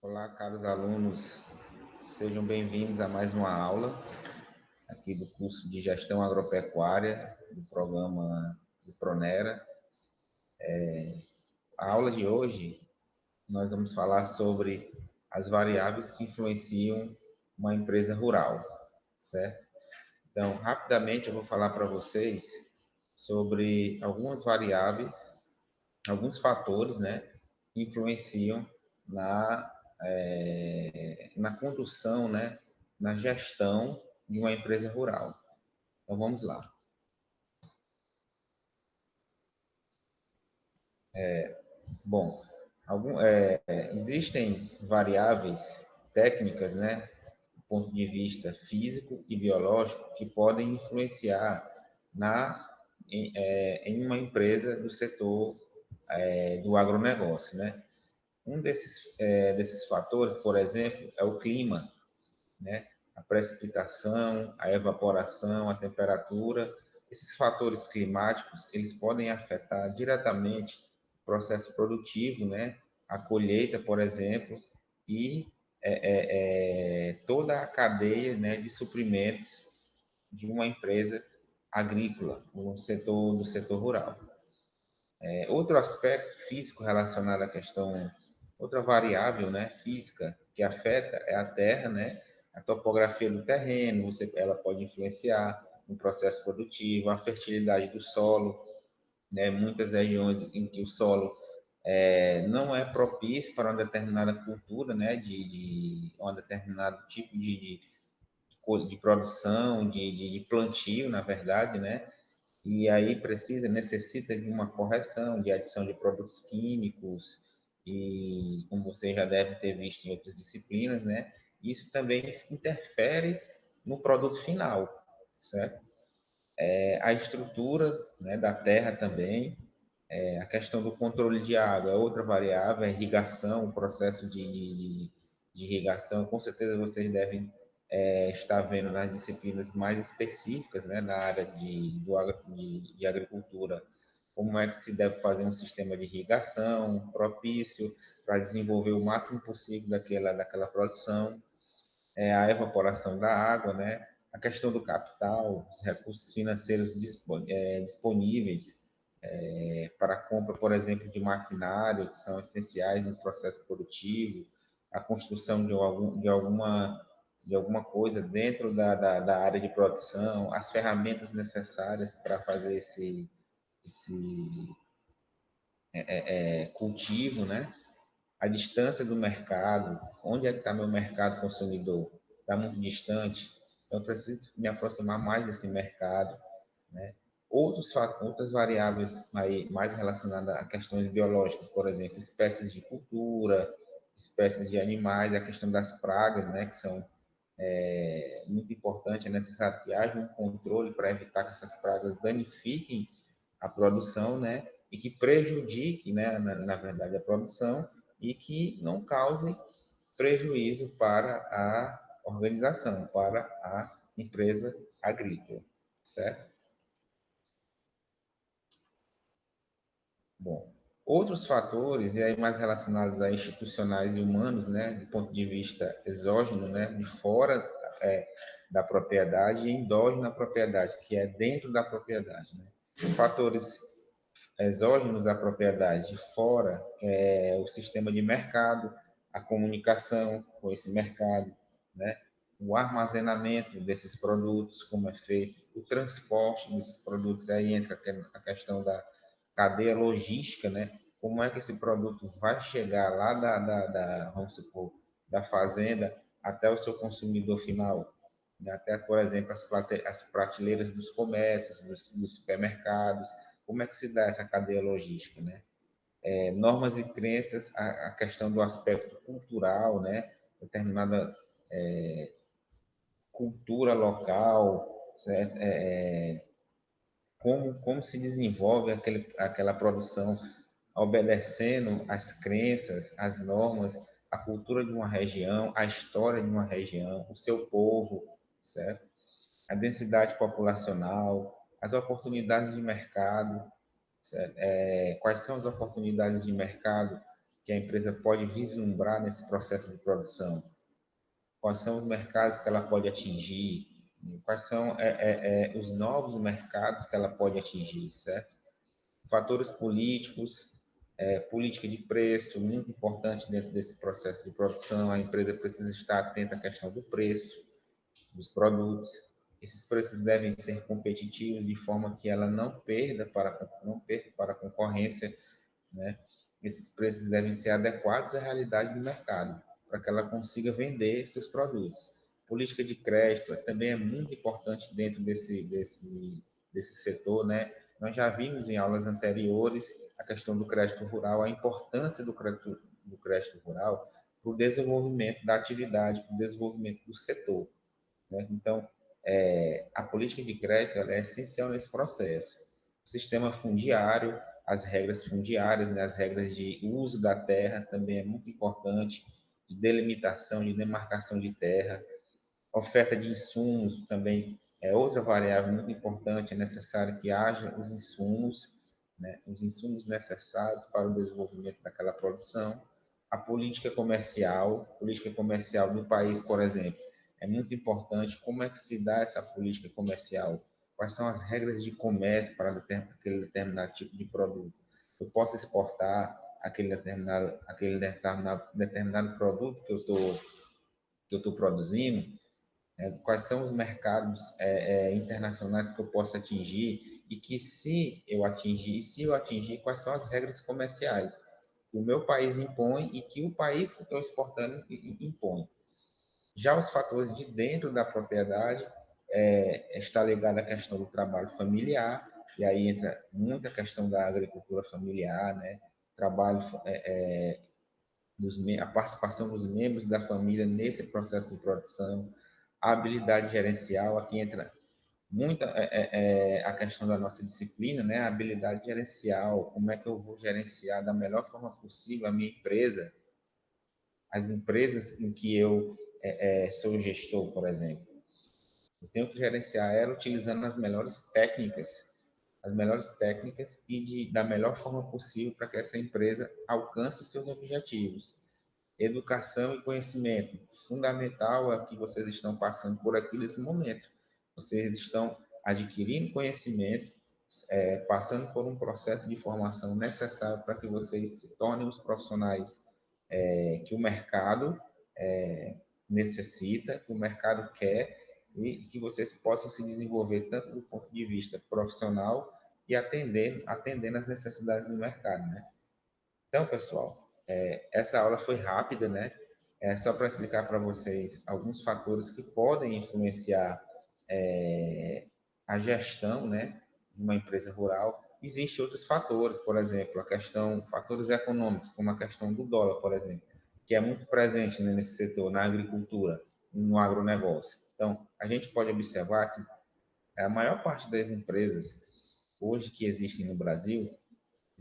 Olá, caros alunos, sejam bem-vindos a mais uma aula aqui do curso de Gestão Agropecuária do programa do Pronera. A aula de hoje nós vamos falar sobre as variáveis que influenciam uma empresa rural, certo? Então, rapidamente eu vou falar para vocês sobre algumas variáveis, alguns fatores, né, que influenciam na condução, né, na gestão de uma empresa rural. Então vamos lá. Bom, existem variáveis técnicas, né, do ponto de vista físico e biológico, que podem influenciar em uma empresa do setor do agronegócio, né? Desses fatores, por exemplo, é o clima, né? A precipitação, a evaporação, a temperatura. Esses fatores climáticos, eles podem afetar diretamente o processo produtivo, né? A colheita, por exemplo, e toda a cadeia, né, de suprimentos de uma empresa agrícola, do setor rural. Outro aspecto físico relacionado à questão, outra variável, né, física que afeta é a terra, né, a topografia do terreno, ela pode influenciar no processo produtivo, a fertilidade do solo, né, muitas regiões em que o solo não é propício para uma determinada cultura, né, de um determinado tipo de produção, de plantio, na verdade, né, e aí necessita de uma correção, de adição de produtos químicos, e como você já deve ter visto em outras disciplinas, né? Isso também interfere no produto final, certo? A estrutura, né, da terra também, a questão do controle de água é outra variável, a irrigação, o processo de irrigação, com certeza vocês devem estar vendo nas disciplinas mais específicas, né, na área de agricultura, como é que se deve fazer um sistema de irrigação propício para desenvolver o máximo possível daquela produção, a evaporação da água, né, a questão do capital, os recursos financeiros disponíveis para a compra, por exemplo, de maquinário, que são essenciais no processo produtivo, a construção de alguma coisa dentro da área de produção, as ferramentas necessárias para fazer esse cultivo, né? A distância do mercado, onde é que está meu mercado consumidor? Está muito distante, então eu preciso me aproximar mais desse mercado, né? Outras variáveis mais relacionadas a questões biológicas, por exemplo, espécies de cultura, espécies de animais, a questão das pragas, né, que são muito importante, é necessário que haja um controle para evitar que essas pragas danifiquem a produção, né, e que prejudique, né, na verdade, a produção e que não cause prejuízo para a organização, para a empresa agrícola, certo? Bom, outros fatores, e aí mais relacionados a institucionais e humanos, né, do ponto de vista exógeno, né, de fora é, da propriedade, e endógeno na propriedade, que é dentro da propriedade, né? Fatores exógenos à propriedade, de fora, o sistema de mercado, a comunicação com esse mercado, né? O armazenamento desses produtos, como é feito, o transporte desses produtos, aí entra a questão da cadeia logística, né? Como é que esse produto vai chegar lá vamos supor, da fazenda até o seu consumidor final, né? Até, por exemplo, as prateleiras dos comércios, dos supermercados, como é que se dá essa cadeia logística, né? Normas e crenças, a questão do aspecto cultural, né? Determinada cultura local, certo? Como se desenvolve aquela produção obedecendo às crenças, às normas, a cultura de uma região, a história de uma região, o seu povo, certo? A densidade populacional, as oportunidades de mercado, certo? Quais são as oportunidades de mercado que a empresa pode vislumbrar nesse processo de produção? Quais são os mercados que ela pode atingir? Quais são os novos mercados que ela pode atingir, certo? Fatores políticos, política de preço, muito importante dentro desse processo de produção. A empresa precisa estar atenta à questão do preço dos produtos. Esses preços devem ser competitivos de forma que ela não perca para a concorrência, né? Esses preços devem ser adequados à realidade do mercado, para que ela consiga vender seus produtos. Política de crédito também é muito importante dentro desse setor, né? Nós já vimos em aulas anteriores a questão do crédito rural, a importância do crédito rural para o desenvolvimento da atividade, para o desenvolvimento do setor, né? Então, a política de crédito é essencial nesse processo. O sistema fundiário, as regras fundiárias, né, as regras de uso da terra também é muito importante, de delimitação, de demarcação de terra. A oferta de insumos também é outra variável muito importante, é necessário que haja os insumos, né, os insumos necessários para o desenvolvimento daquela produção. A política comercial do país, por exemplo, é muito importante. Como é que se dá essa política comercial? Quais são as regras de comércio para aquele determinado tipo de produto? Eu posso exportar aquele determinado produto que eu estou produzindo? Quais são os mercados internacionais que eu posso atingir e que se eu atingir, quais são as regras comerciais que o meu país impõe e que o país que eu estou exportando impõe. Já os fatores de dentro da propriedade está ligado à questão do trabalho familiar, e aí entra muita questão da agricultura familiar, né? Trabalho, a participação dos membros da família nesse processo de produção, a habilidade gerencial, aqui entra muito a questão da nossa disciplina, né? A habilidade gerencial, como é que eu vou gerenciar da melhor forma possível a minha empresa, as empresas em que eu sou gestor, por exemplo. Eu tenho que gerenciar ela utilizando as melhores técnicas e da melhor forma possível para que essa empresa alcance os seus objetivos. Educação e conhecimento. Fundamental é que vocês estão passando por aqui nesse momento. Vocês estão adquirindo conhecimento, passando por um processo de formação necessário para que vocês se tornem os profissionais que o mercado necessita, que o mercado quer, e que vocês possam se desenvolver tanto do ponto de vista profissional e atendendo às necessidades do mercado, né? Então, pessoal, essa aula foi rápida, né? É só para explicar para vocês alguns fatores que podem influenciar a gestão, né, de uma empresa rural. Existem outros fatores, por exemplo, fatores econômicos, como a questão do dólar, por exemplo, que é muito presente, né, nesse setor, na agricultura, no agronegócio. Então, a gente pode observar que a maior parte das empresas hoje que existem no Brasil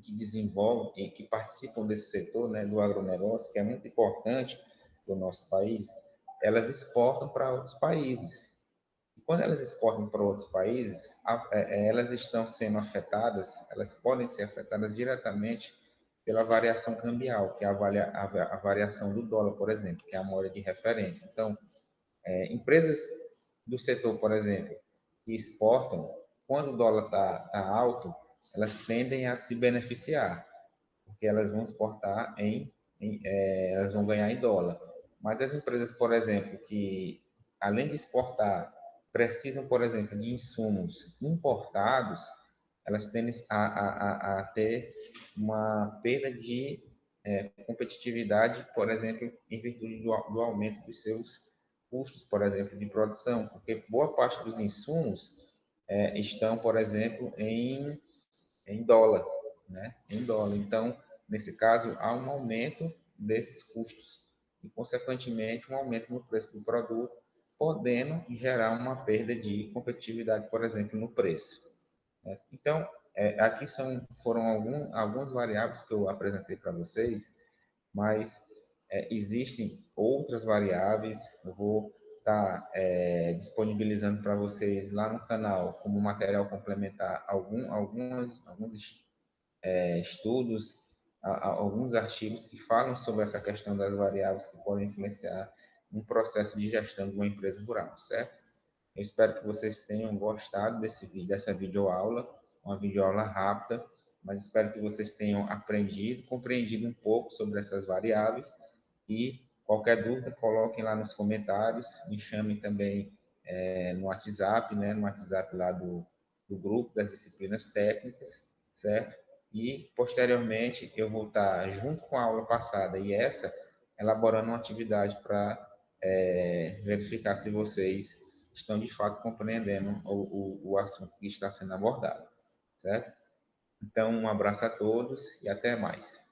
que desenvolvem e que participam desse setor, né, do agronegócio, que é muito importante para o nosso país, elas exportam para outros países. E quando elas exportam para outros países, elas estão sendo afetadas, elas podem ser afetadas diretamente pela variação cambial, que é a variação do dólar, por exemplo, que é a moeda de referência. Então, empresas do setor, por exemplo, que exportam, quando o dólar tá alto, elas tendem a se beneficiar, porque elas vão exportar elas vão ganhar em dólar. Mas as empresas, por exemplo, que além de exportar, precisam, por exemplo, de insumos importados, elas tendem a ter uma perda de competitividade, por exemplo, em virtude do aumento dos seus custos, por exemplo, de produção, porque boa parte dos insumos estão, por exemplo, em dólar, né? Em dólar. Então, nesse caso, há um aumento desses custos e, consequentemente, um aumento no preço do produto, podendo gerar uma perda de competitividade, por exemplo, no preço, né? Então, aqui foram algumas variáveis que eu apresentei para vocês, mas existem outras variáveis. Eu vou estar disponibilizando para vocês lá no canal como material complementar alguns estudos, alguns artigos que falam sobre essa questão das variáveis que podem influenciar no processo de gestão de uma empresa rural, certo? Eu espero que vocês tenham gostado desse vídeo, dessa videoaula, uma videoaula rápida, mas espero que vocês tenham aprendido, compreendido um pouco sobre essas variáveis e qualquer dúvida, coloquem lá nos comentários, me chamem também no WhatsApp, né, no WhatsApp lá do grupo das disciplinas técnicas, certo? E, posteriormente, eu vou estar, junto com a aula passada e essa, elaborando uma atividade para verificar se vocês estão, de fato, compreendendo o assunto que está sendo abordado, certo? Então, um abraço a todos e até mais.